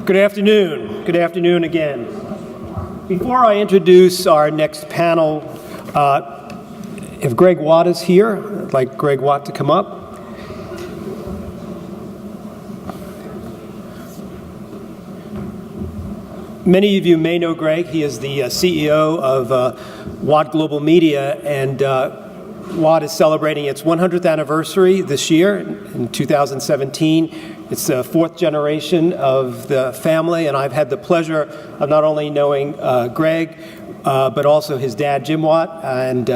Good afternoon. Good afternoon again. Before I introduce our next panel, if Greg Watt is here, I'd like Greg Watt to come up. Many of you may know Greg. He is the CEO of Watt Global Media, and Watt is celebrating its 100th anniversary this year in 2017. It's the fourth generation of the family, and I've had the pleasure of not only knowing Greg, but also his dad, Jim Watt, and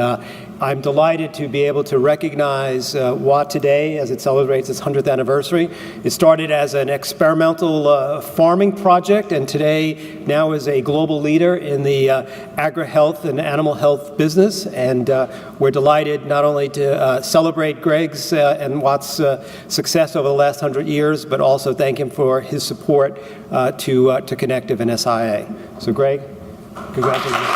I'm delighted to be able to recognize Watt today as it celebrates its 100th anniversary. It started as an experimental farming project, and today now is a global leader in the agri-health and animal health business, and we're delighted not only to celebrate Greg's and Watt's success over the last 100 years, but also thank him for his support to Connective and SIA. So Greg, congratulations.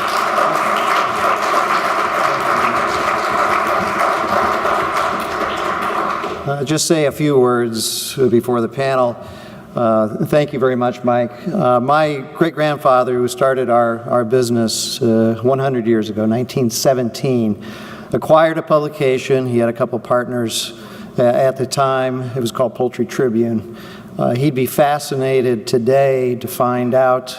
Just say a few words before the panel. Thank you very much, Mike. My great-grandfather, who started our business 100 years ago, 1917, acquired a publication. He had a couple partners at the time. It was called Poultry Tribune. He'd be fascinated today to find out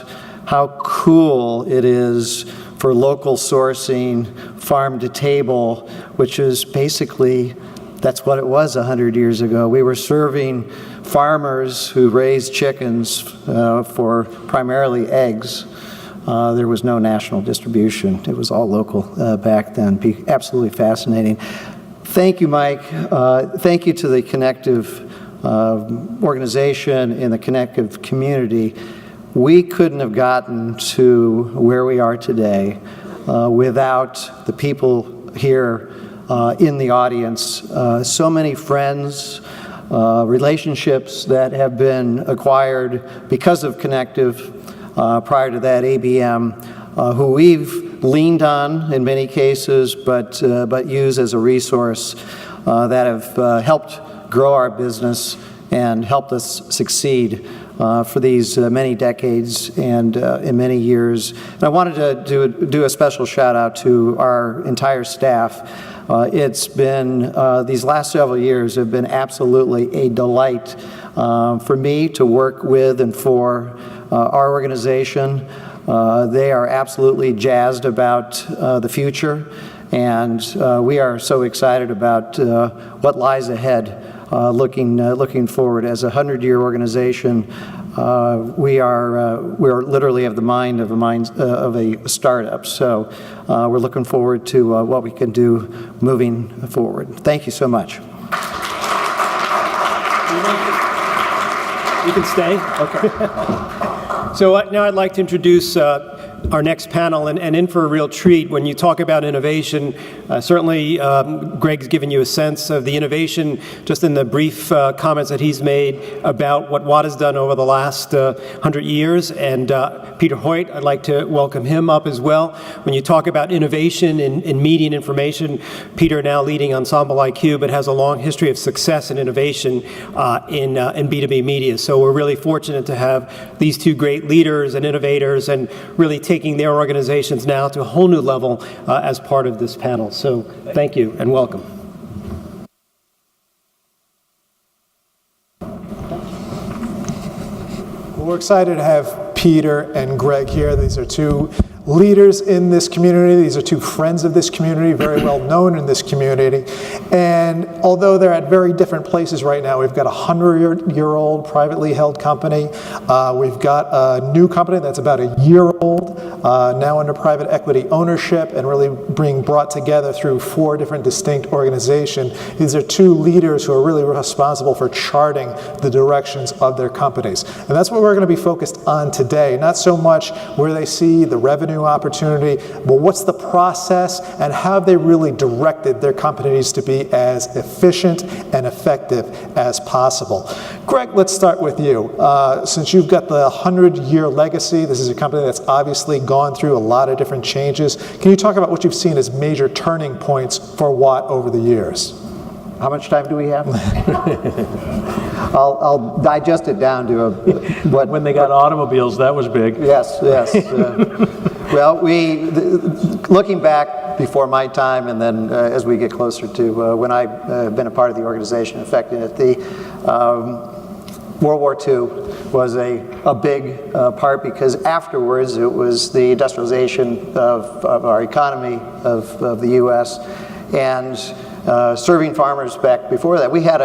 how cool it is for local sourcing, farm to table, which is basically, that's what it was 100 years ago. We were serving farmers who raised chickens for primarily eggs. There was no national distribution. It was all local back then. Be absolutely fascinating. Thank you, Mike. Thank you to the Connective organization and the Connective community. We couldn't have gotten to where we are today without the people here in the audience. So many friends, relationships that have been acquired because of Connective, prior to that ABM, who we've leaned on in many cases, but use as a resource that have helped grow our business and helped us succeed for these many decades and in many years. And I wanted to do a special shout out to our entire staff. It's been, these last several years have been absolutely a delight for me to work with and for our organization. They are absolutely jazzed about the future, and we are so excited about what lies ahead. Looking forward as a 100-year organization, we're literally of the mind of a startup. So we're looking forward to what we can do moving forward. Thank you so much. You can stay. Okay. So now I'd like to introduce our next panel, and in for a real treat. When you talk about innovation, certainly Greg's given you a sense of the innovation just in the brief comments that he's made about what Watt has done over the last 100 years. And Peter Hoyt, I'd like to welcome him up as well. When you talk about innovation in media and information, Peter now leading EnsembleIQ, but has a long history of success and innovation in B2B media. So we're really fortunate to have these two great leaders and innovators, and really taking their organizations now to a whole new level as part of this panel. So thank you and welcome. Well, we're excited to have Peter and Greg here. These are two leaders in this community. These are two friends of this community, very well known in this community. And although they're at very different places right now, we've got a 100-year-old privately held company. We've got a new company that's about a year old, now under private equity ownership, and really being brought together through 4 different distinct organizations. These are two leaders who are really responsible for charting the directions of their companies. And that's what we're going to be focused on today. Not so much where they see the revenue opportunity, but what's the process and how have they really directed their companies to be as efficient and effective as possible. Greg, let's start with you. Since you've got the 100-year legacy, this is a company that's obviously gone through a lot of different changes. Can you talk about what you've seen as major turning points for Watt over the years? How much time do we have? I'll digest it down to what. When they got automobiles, that was big. Yes, yes. Well, looking back before my time, and then as we get closer to when I've been a part of the organization, affecting it, World War II was a big part, because afterwards it was the industrialization of our economy, of the U.S., and serving farmers back before that. We had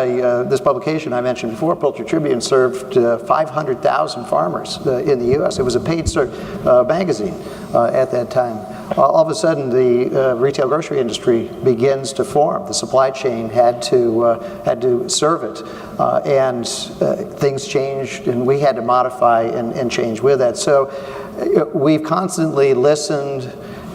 this publication I mentioned before, Poultry Tribune, served 500,000 farmers in the U.S. It was a paid magazine at that time. All of a sudden, the retail grocery industry begins to form. The supply chain had to serve it, and things changed, and we had to modify and change with that. So we've constantly listened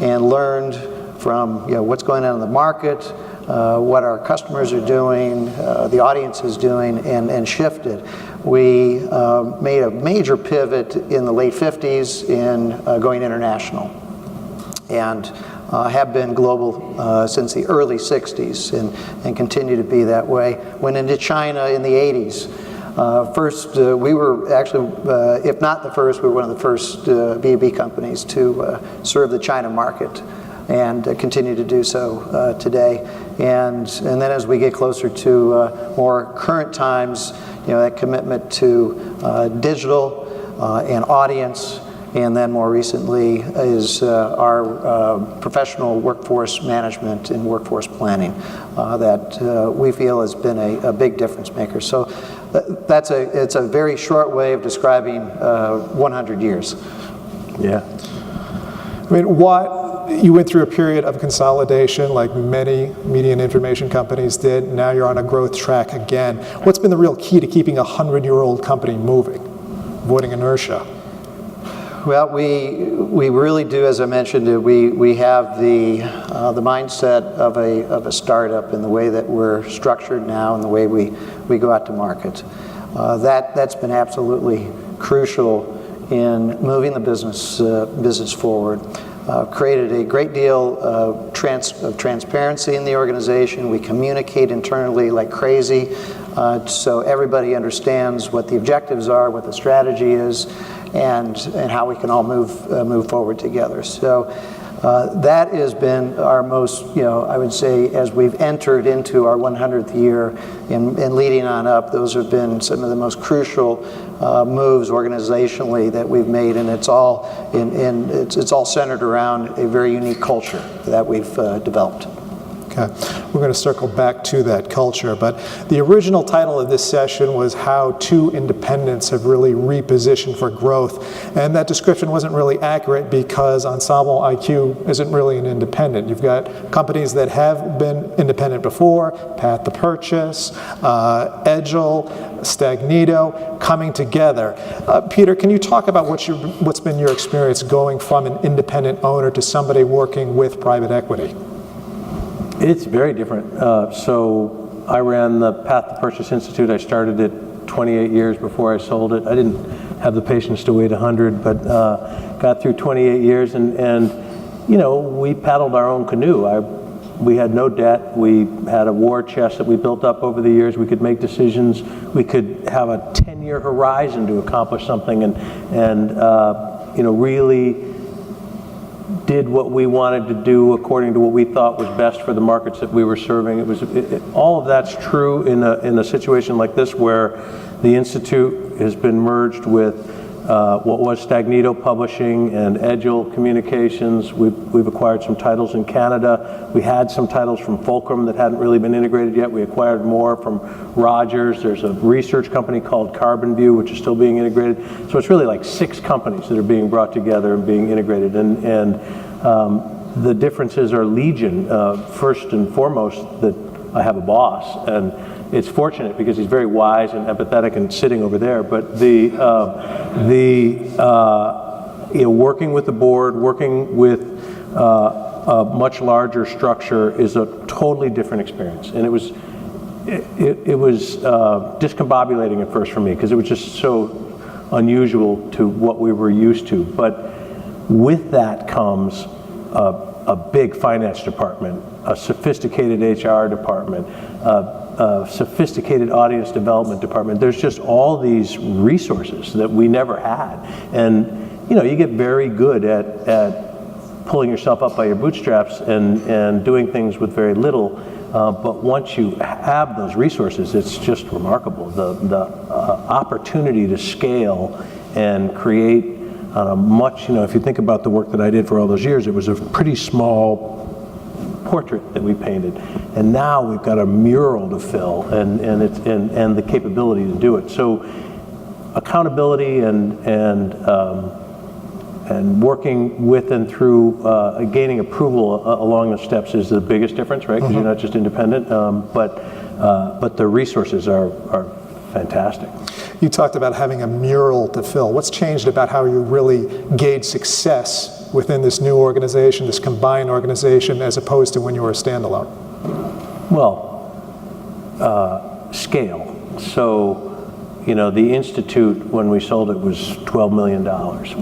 and learned from what's going on in the market, what our customers are doing, the audience is doing, and shifted. We made a major pivot in the late 50s in going international, and have been global since the early 60s, and continue to be that way. Went into China in the 80s. First, we were actually, if not the first, we were one of the first B2B companies to serve the China market, and continue to do so today. And then as we get closer to more current times, that commitment to digital and audience, and then more recently is our professional workforce management and workforce planning that we feel has been a big difference maker. So it's a very short way of describing 100 years. Yeah. I mean, you went through a period of consolidation like many media and information companies did. Now you're on a growth track again. What's been the real key to keeping a 100-year-old company moving, avoiding inertia? Well, we really do, as I mentioned, we have the mindset of a startup in the way that we're structured now and the way we go out to market. That's been absolutely crucial in moving the business forward. Created a great deal of transparency in the organization. We communicate internally like crazy, so everybody understands what the objectives are, what the strategy is, and how we can all move forward together. So that has been our most, I would say, as we've entered into our 100th year and leading on up, those have been some of the most crucial moves organizationally that we've made, and it's all it's all centered around a very unique culture that we've developed. Okay, we're going to circle back to that culture, but the original title of this session was How Two Independents Have Really Repositioned for Growth, and that description wasn't really accurate because EnsembleIQ isn't really an independent. You've got companies that have been independent before, Path to Purchase, Edgel, Stagnito, coming together. Peter, can you talk about what's been your experience going from an independent owner to somebody working with private equity? It's very different. So I ran the Path to Purchase Institute. I started it 28 years before I sold it. I didn't have the patience to wait 100, but got through 28 years, and we paddled our own canoe. We had no debt. We had a war chest that we built up over the years. We could make decisions. We could have a 10-year horizon to accomplish something, and really did what we wanted to do according to what we thought was best for the markets that we were serving. All of that's true in a situation like this, where the Institute has been merged with what was Stagnito Publishing and Edgel Communications. We've acquired some titles in Canada. We had some titles from Fulcrum that hadn't really been integrated yet. We acquired more from Rogers. There's a research company called Carbon View, which is still being integrated. So it's really like 6 companies that are being brought together and being integrated. And the differences are legion. First and foremost, that I have a boss, and it's fortunate because he's very wise and empathetic and sitting over there. But working with the board, working with a much larger structure is a totally different experience. And it was discombobulating at first for me because it was just so unusual to what we were used to. But with that comes a big finance department, a sophisticated HR department, sophisticated audience development department. There's just all these resources that we never had. And you get very good at pulling yourself up by your bootstraps and doing things with very little. But once you have those resources, it's just remarkable. The opportunity to scale and create much, if you think about the work that I did for all those years, it was a pretty small portrait that we painted, and now we've got a mural to fill, and the capability to do it. So accountability and working with and through gaining approval along the steps is the biggest difference, right? Because you're not just independent, but the resources are fantastic. You talked about having a mural to fill. What's changed about how you really gauge success within this new organization, this combined organization, as opposed to when you were a standalone? Well, scale. So, the Institute, when we sold it, was $12 million.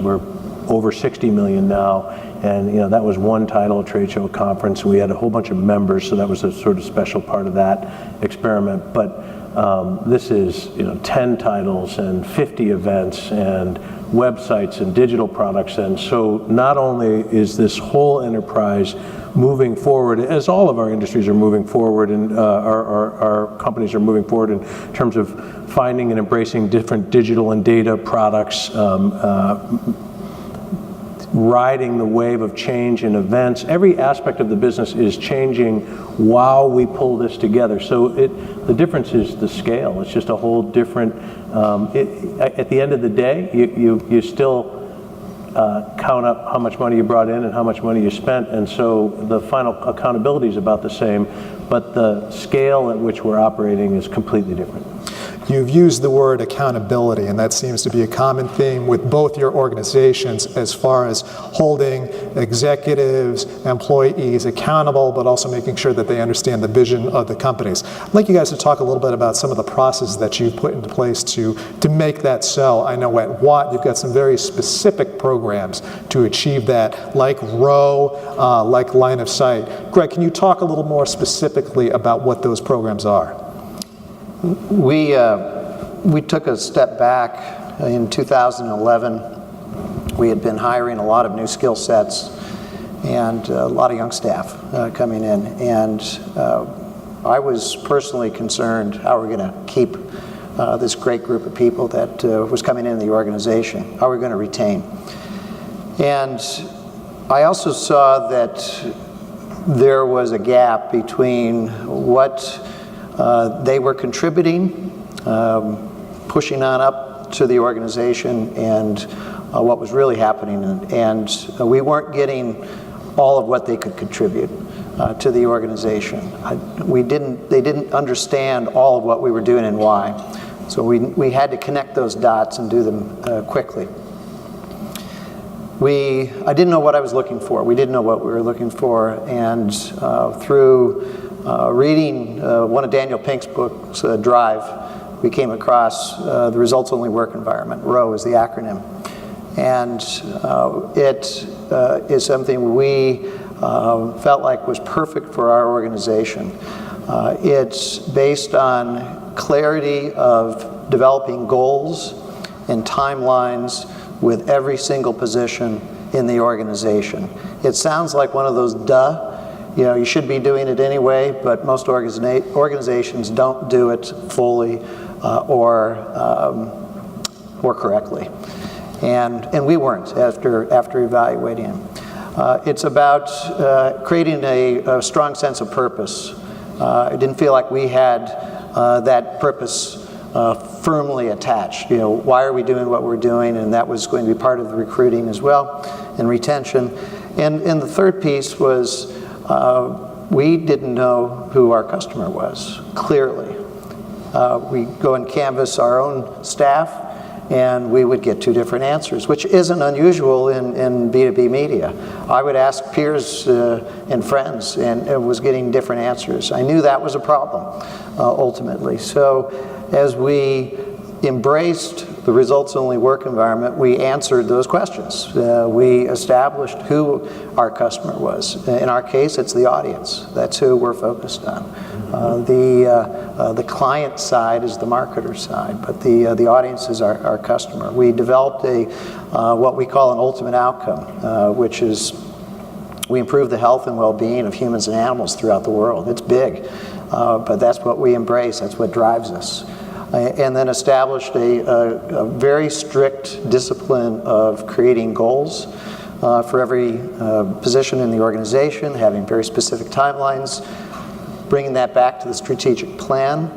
We're over 60 million now, and that was one title, a trade show, a conference. We had a whole bunch of members, so that was a sort of special part of that experiment. But this is 10 titles and 50 events and websites and digital products. And so not only is this whole enterprise moving forward, as all of our industries are moving forward, and our companies are moving forward in terms of finding and embracing different digital and data products, riding the wave of change in events. Every aspect of the business is changing while we pull this together. So the difference is the scale. It's just a whole different, at the end of the day, you still count up how much money you brought in and how much money you spent, and so the final accountability is about the same, but the scale at which we're operating is completely different. You've used the word accountability, and that seems to be a common theme with both your organizations as far as holding executives, employees accountable, but also making sure that they understand the vision of the companies. I'd like you guys to talk a little bit about some of the processes that you've put into place to make that so. I know at Watt you've got some very specific programs to achieve that, like Row, like Line of Sight. Greg, can you talk a little more specifically about what those programs are? We took a step back in 2011. We had been hiring a lot of new skill sets and a lot of young staff coming in, and I was personally concerned how we're going to keep this great group of people that was coming into the organization, how we're going to retain. And I also saw that there was a gap between what they were contributing, pushing on up to the organization, and what was really happening. And we weren't getting all of what they could contribute to the organization. They didn't understand all of what we were doing and why. So we had to connect those dots and do them quickly. I didn't know what I was looking for. We didn't know what we were looking for, and through reading one of Daniel Pink's books, Drive, we came across the Results Only Work Environment. ROW is the acronym. And it is something we felt like was perfect for our organization. It's based on clarity of developing goals and timelines with every single position in the organization. It sounds like one of those you should be doing it anyway, but most organizations don't do it fully or correctly. And we weren't after evaluating it. It's about creating a strong sense of purpose. I didn't feel like we had that purpose firmly attached. Why are we doing what we're doing? And that was going to be part of the recruiting as well, and retention. And the third piece was we didn't know who our customer was, clearly. We go and canvass our own staff, and we would get two different answers, which isn't unusual in B2B media. I would ask peers and friends, and I was getting different answers. I knew that was a problem, ultimately. So as we embraced the results-only work environment, we answered those questions. We established who our customer was. In our case, it's the audience. That's who we're focused on. The client side is the marketer side, but the audience is our customer. We developed what we call an ultimate outcome, which is we improve the health and well-being of humans and animals throughout the world. It's big, but that's what we embrace. That's what drives us. And then established a very strict discipline of creating goals for every position in the organization, having very specific timelines, bringing that back to the strategic plan.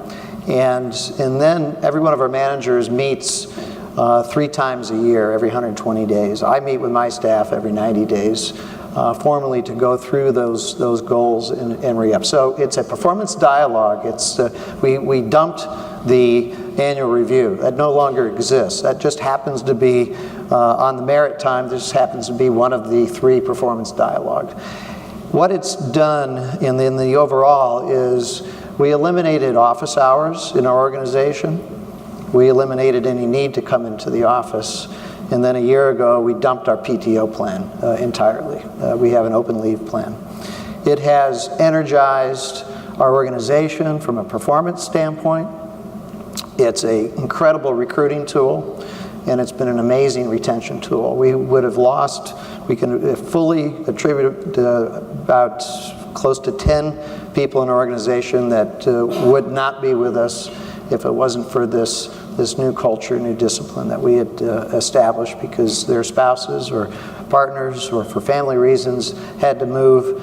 And then every one of our managers meets 3 times a year, every 120 days. I meet with my staff every 90 days. Formally to go through those goals and re-up. So it's a performance dialogue. We dumped the annual review. That no longer exists. That just happens to be on the merit time. This happens to be one of the 3 performance dialogues. What it's done in the overall is we eliminated office hours in our organization. We eliminated any need to come into the office. And then a year ago, we dumped our PTO plan entirely. We have an open leave plan. It has energized our organization from a performance standpoint. It's an incredible recruiting tool, and it's been an amazing retention tool. We would have lost, we can fully attribute about close to 10 people in our organization that would not be with us if it wasn't for this new culture, new discipline that we had established because their spouses or partners or for family reasons had to move.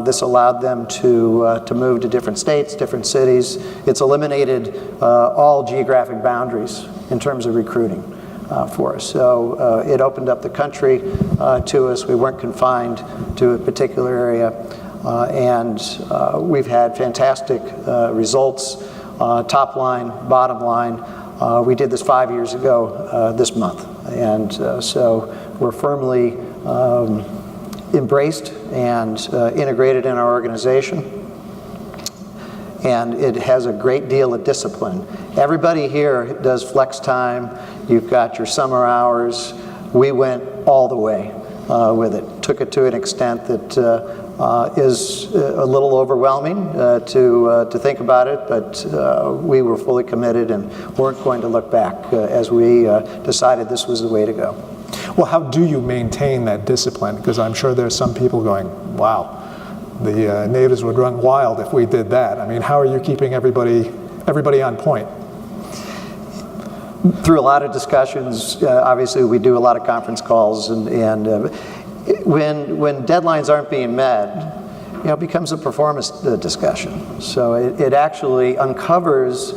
This allowed them to move to different states, different cities. It's eliminated all geographic boundaries in terms of recruiting for us. So it opened up the country to us. We weren't confined to a particular area. And we've had fantastic results, top line, bottom line. We did this 5 years ago this month, and so we're firmly embraced and integrated in our organization, and it has a great deal of discipline. Everybody here does flex time. You've got your summer hours. We went all the way with it, took it to an extent that is a little overwhelming to think about it, but we were fully committed and weren't going to look back as we decided this was the way to go. Well, how do you maintain that discipline? Because I'm sure there's some people going, wow, the natives would run wild if we did that. I mean, how are you keeping everybody on point? Through a lot of discussions, obviously we do a lot of conference calls, and when deadlines aren't being met, it becomes a performance discussion. So it actually uncovers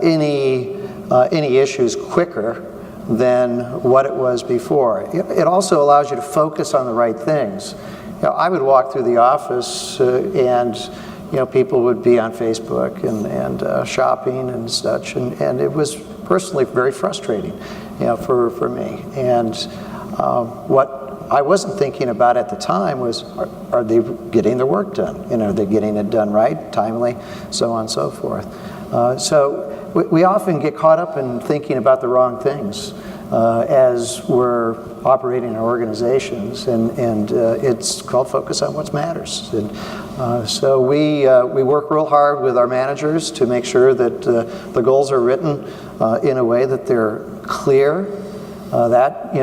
any issues quicker than what it was before. It also allows you to focus on the right things. I would walk through the office and people would be on Facebook and shopping and such, and it was personally very frustrating, for me. And what I wasn't thinking about at the time was, are they getting their work done? Are they getting it done right, timely, so on and so forth. So we often get caught up in thinking about the wrong things as we're operating our organizations, and it's called focus on what matters. And so we work real hard with our managers to make sure that the goals are written in a way that they're clear.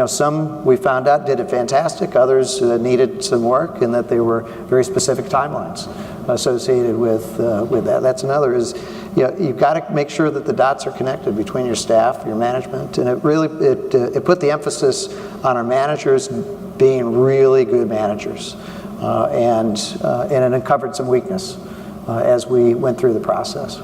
Some we found out did it fantastic, others needed some work, and that they were very specific timelines associated with that. That's another is, you've got to make sure that the dots are connected between your staff, your management, and it put the emphasis on our managers being really good managers, and it uncovered some weakness as we went through the process.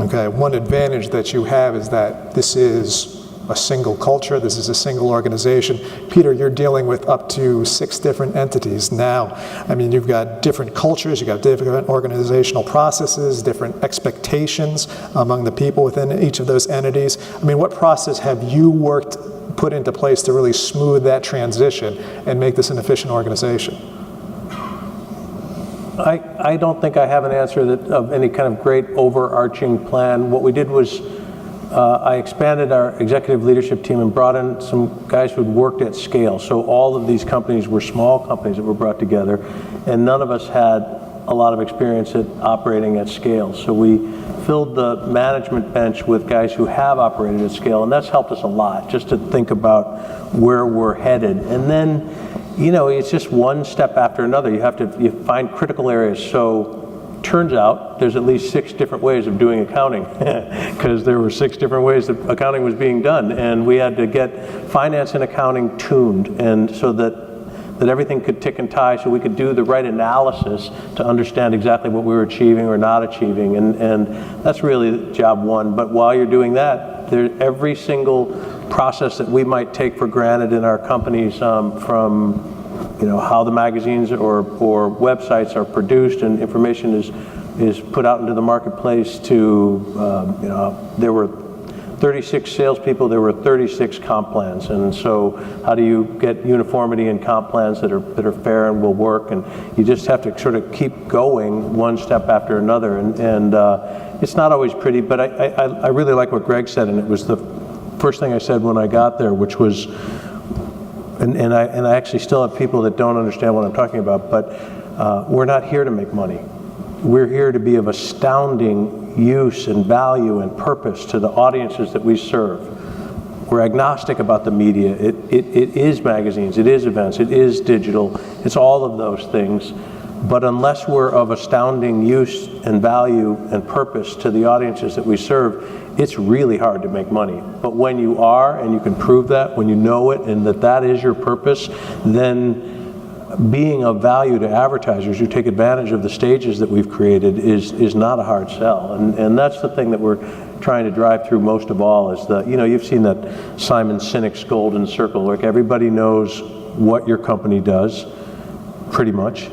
Okay, one advantage that you have is that this is a single culture, this is a single organization. Peter, you're dealing with up to 6 different entities now. I mean, you've got different cultures, you've got different organizational processes, different expectations among the people within each of those entities. I mean, what process have you put into place to really smooth that transition and make this an efficient organization? I don't think I have an answer of any kind of great overarching plan. What we did was I expanded our executive leadership team and brought in some guys who'd worked at scale. So all of these companies were small companies that were brought together, and none of us had a lot of experience at operating at scale. So we filled the management bench with guys who have operated at scale, and that's helped us a lot, just to think about where we're headed. And then, you know, it's just one step after another. You find critical areas. So turns out there's at least 6 different ways of doing accounting, because there were 6 different ways that accounting was being done, and we had to get finance and accounting tuned, and so that everything could tick and tie, so we could do the right analysis to understand exactly what we were achieving or not achieving, and that's really job one. But while you're doing that, every single process that we might take for granted in our companies, from how the magazines or websites are produced and information is put out into the marketplace, to there were 36 salespeople, there were 36 comp plans, and so how do you get uniformity in comp plans that are fair and will work? And you just have to sort of keep going one step after another, and it's not always pretty, but I really like what Gregg said, and it was the first thing I said when I got there, which was, and I actually still have people that don't understand what I'm talking about, but we're not here to make money. We're here to be of astounding use and value and purpose to the audiences that we serve. We're agnostic about the media. It is magazines, it is events, it is digital, it's all of those things. But unless we're of astounding use and value and purpose to the audiences that we serve, it's really hard to make money. But when you are, and you can prove that, when you know it and that is your purpose, then being of value to advertisers who take advantage of the stages that we've created is not a hard sell. And that's the thing that we're trying to drive through most of all, is you've seen that Simon Sinek's golden circle, like everybody knows what your company does, pretty much.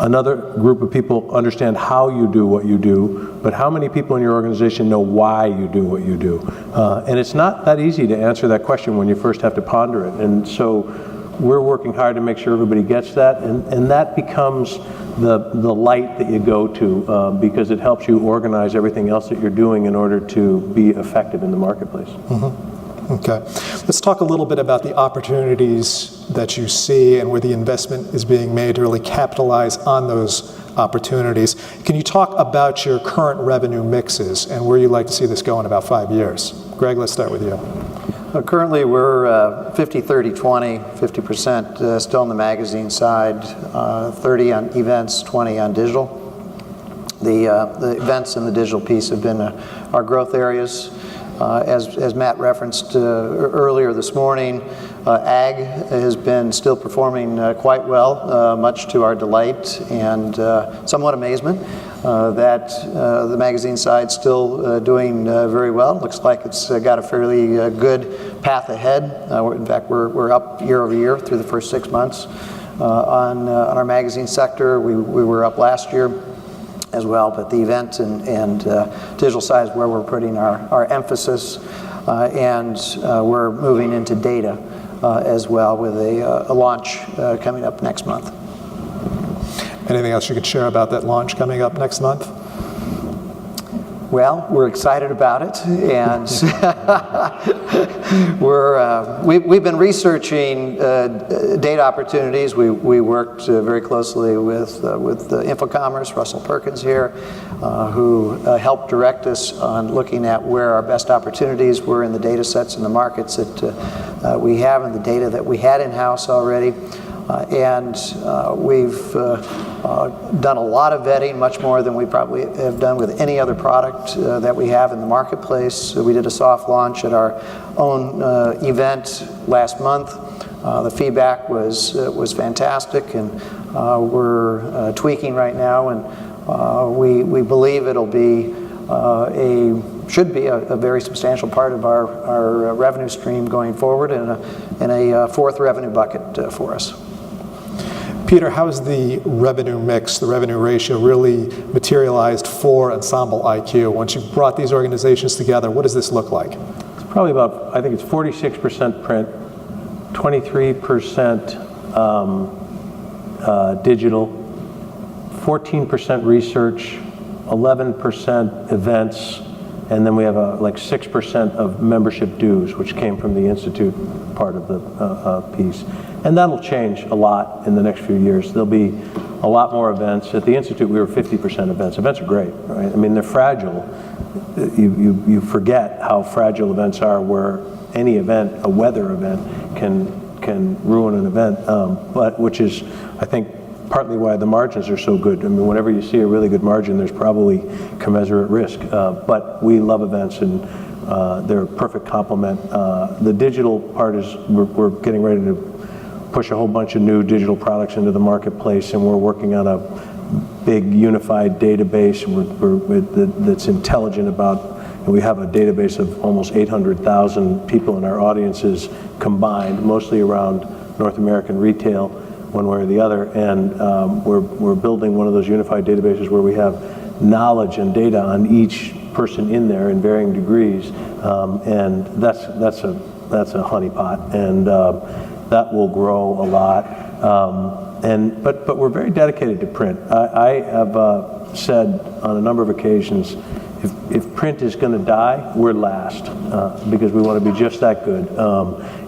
Another group of people understand how you do what you do, but how many people in your organization know why you do what you do? And it's not that easy to answer that question when you first have to ponder it. And so we're working hard to make sure everybody gets that, and that becomes the light that you go to, because it helps you organize everything else that you're doing in order to be effective in the marketplace. Mm-hmm. Okay. Let's talk a little bit about the opportunities that you see and where the investment is being made to really capitalize on those opportunities. Can you talk about your current revenue mixes and where you'd like to see this go in about 5 years? Gregg, let's start with you. Currently, we're 50, 30, 20, 50% still on the magazine side, 30 on events, 20 on digital. The events and the digital piece have been our growth areas. As Matt referenced earlier this morning, ag has been still performing quite well, much to our delight and somewhat amazement. That the magazine side's still doing very well. Looks like it's got a fairly good path ahead. In fact, we're up year over year through the first 6 months on our magazine sector. We were up last year as well, but the event and digital side is where we're putting our emphasis, and we're moving into data as well with a launch coming up next month. Anything else you could share about that launch coming up next month? Well, we're excited about it, and we've been researching data opportunities. We worked very closely with InfoCommerce, Russell Perkins here, who helped direct us on looking at where our best opportunities were in the data sets and the markets that we have and the data that we had in-house already. And we've done a lot of vetting, much more than we probably have done with any other product that we have in the marketplace. We did a soft launch at our own event last month. The feedback was fantastic, and we're tweaking right now, and we believe it'll be should be a very substantial part of our revenue stream going forward, and a fourth revenue bucket for us. Peter, how has the revenue mix, the revenue ratio really materialized for EnsembleIQ? Once you've brought these organizations together, what does this look like? It's probably about, I think it's 46% print, 23% digital, 14% research, 11% events, And then we have like 6% of membership dues, which came from the Institute part of the piece. And that'll change a lot in the next few years. There'll be a lot more events. At the Institute, we were 50% events. Events are great, right? I mean, they're fragile. You forget how fragile events are, where any event, a weather event, can ruin an event, but which is, I think, partly why the margins are so good. I mean, whenever you see a really good margin, there's probably commensurate risk. But we love events, and they're a perfect complement. The digital part is we're getting ready to push a whole bunch of new digital products into the marketplace, and we're working on a big unified database that's intelligent about. And we have a database of almost 800,000 people in our audiences combined, mostly around North American retail, one way or the other, and we're building one of those unified databases where we have knowledge and data on each person in there in varying degrees, and that's a honeypot, and that will grow a lot. But we're very dedicated to print. I have said on a number of occasions, if print is going to die, we're last, because we want to be just that good.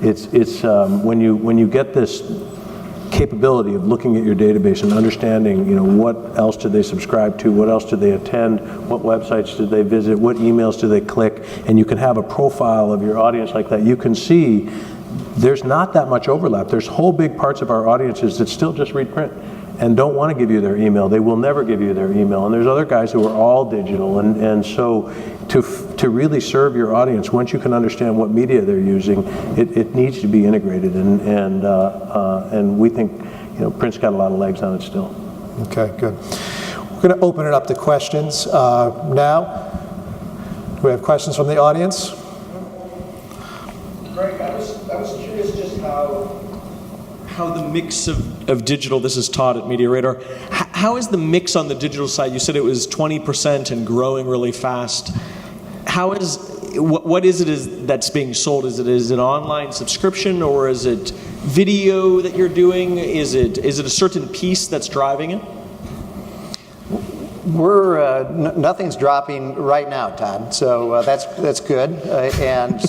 It's when you get this capability of looking at your database and understanding, what else do they subscribe to, what else do they attend, what websites do they visit, what emails do they click, and you can have a profile of your audience like that. You can see there's not that much overlap. There's whole big parts of our audiences that still just read print and don't want to give you their email. They will never give you their email. And there's other guys who are all digital. And so to really serve your audience, once you can understand what media they're using, it needs to be integrated. And we think print's got a lot of legs on it still. Okay, good. We're going to open it up to questions now. Do we have questions from the audience? Greg, I was curious just how the mix of digital, this is Todd at Media Radar, how is the mix on the digital side? You said it was 20% and growing really fast. What is it that's being sold? Is it an online subscription, or is it video that you're doing? Is it a certain piece that's driving it? Nothing's dropping right now, Todd. So that's good, and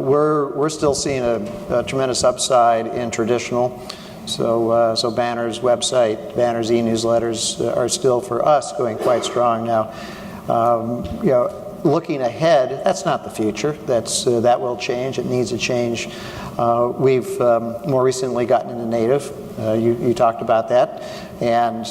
we're still seeing a tremendous upside in traditional. So banners, website, banners, e-newsletters are still for us going quite strong now. Looking ahead, that's not the future. That will change. It needs to change. We've more recently gotten into native. You talked about that, and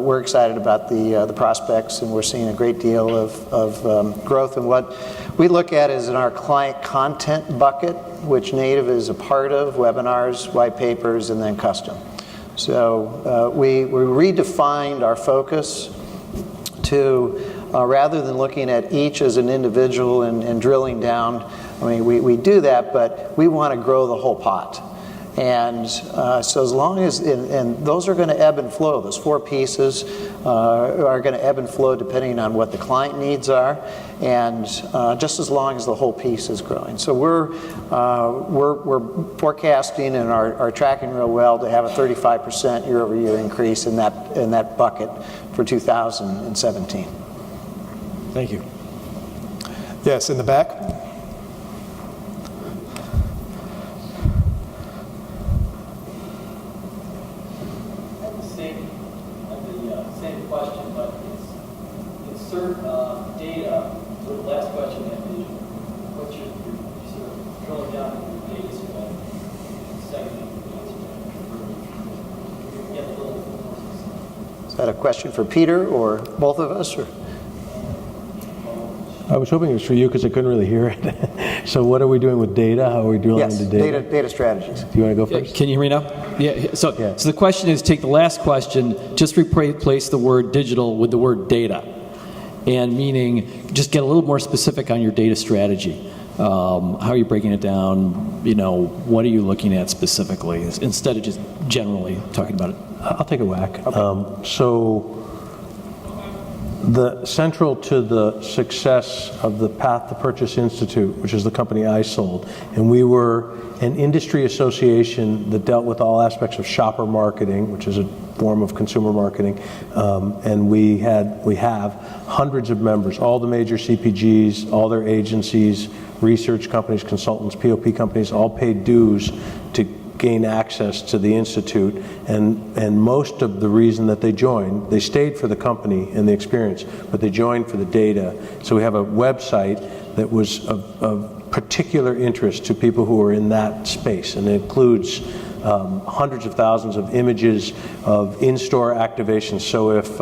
we're excited about the prospects, and we're seeing a great deal of growth. And what we look at is in our client content bucket, which native is a part of: webinars, white papers, and then custom. So we redefined our focus to rather than looking at each as an individual and drilling down. I mean, we do that, but we want to grow the whole pot. And so as long as, and those are going to ebb and flow, those four pieces are going to ebb and flow depending on what the client needs are, and just as long as the whole piece is growing. So we're forecasting and are tracking real well to have a 35% year-over-year increase in that bucket for 2017. Thank you. Yes, in the back. Same question, but it's insert data. So the last question is, what's your sort of drilling down into your data set, segment, get a little more specific. Is that a question for Peter or both of us? Or? I was hoping it was for you because I couldn't really hear it. So what are we doing with data? How are we drilling into data? Data strategies. Do you want to go first? Can you hear me now? Yeah. So the question is, take the last question, just replace the word digital with the word data, and meaning just get a little more specific on your data strategy. How are you breaking it down? What are you looking at specifically, instead of just generally talking about it? I'll take a whack. Okay. So The central to the success of the Path to Purchase Institute, which is the company I sold, and we were an industry association that dealt with all aspects of shopper marketing, which is a form of consumer marketing, and we have hundreds of members, all the major CPGs, all their agencies, research companies, consultants, POP companies, all paid dues to gain access to the Institute, and most of the reason that they joined, they stayed for the company and the experience, but they joined for the data. So we have a website that was of particular interest to people who are in that space, and it includes hundreds of thousands of images of in-store activations. So if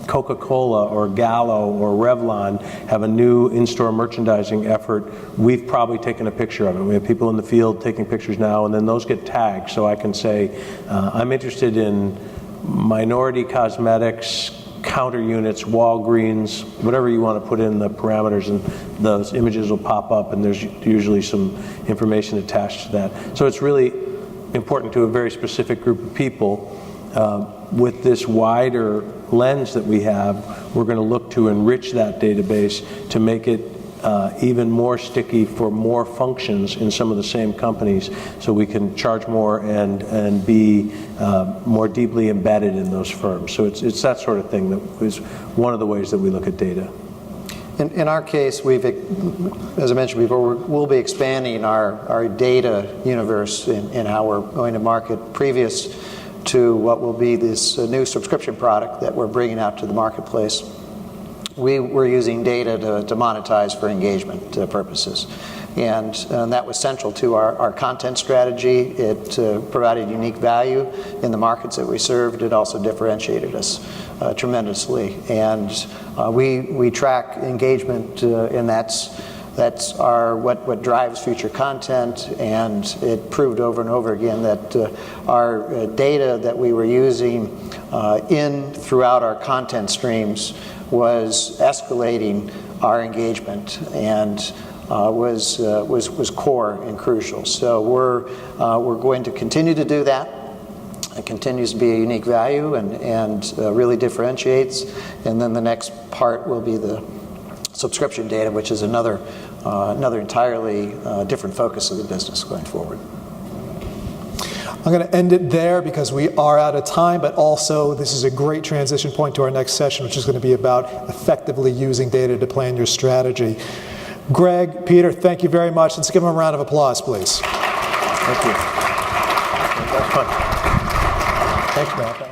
Coca-Cola or Gallo or Revlon have a new in-store merchandising effort, we've probably taken a picture of it. We have people in the field taking pictures now, and then those get tagged. So I can say, I'm interested in minority cosmetics, counter units, Walgreens, whatever you want to put in the parameters, and those images will pop up, and there's usually some information attached to that. So it's really important to a very specific group of people. With this wider lens that we have, we're going to look to enrich that database to make it even more sticky for more functions in some of the same companies, so we can charge more and be more deeply embedded in those firms. So it's that sort of thing that is one of the ways that we look at data. In our case, as I mentioned before, we'll be expanding our data universe in how we're going to market, previous to what will be this new subscription product that we're bringing out to the marketplace. We were using data to monetize for engagement purposes. And that was central to our content strategy. It provided unique value in the markets that we served. It also differentiated us tremendously. And we track engagement, and that's what drives future content. And it proved over and over again that our data that we were using throughout our content streams was escalating our engagement, and was core and crucial. So we're going to continue to do that. It continues to be a unique value and really differentiates. And then the next part will be the subscription data, which is another entirely different focus of the business going forward. I'm going to end it there because we are out of time, but also this is a great transition point to our next session, which is going to be about effectively using data to plan your strategy. Gregg, Peter, thank you very much. Let's give them a round of applause, please. Thank you. That's fun. Thanks, Matt.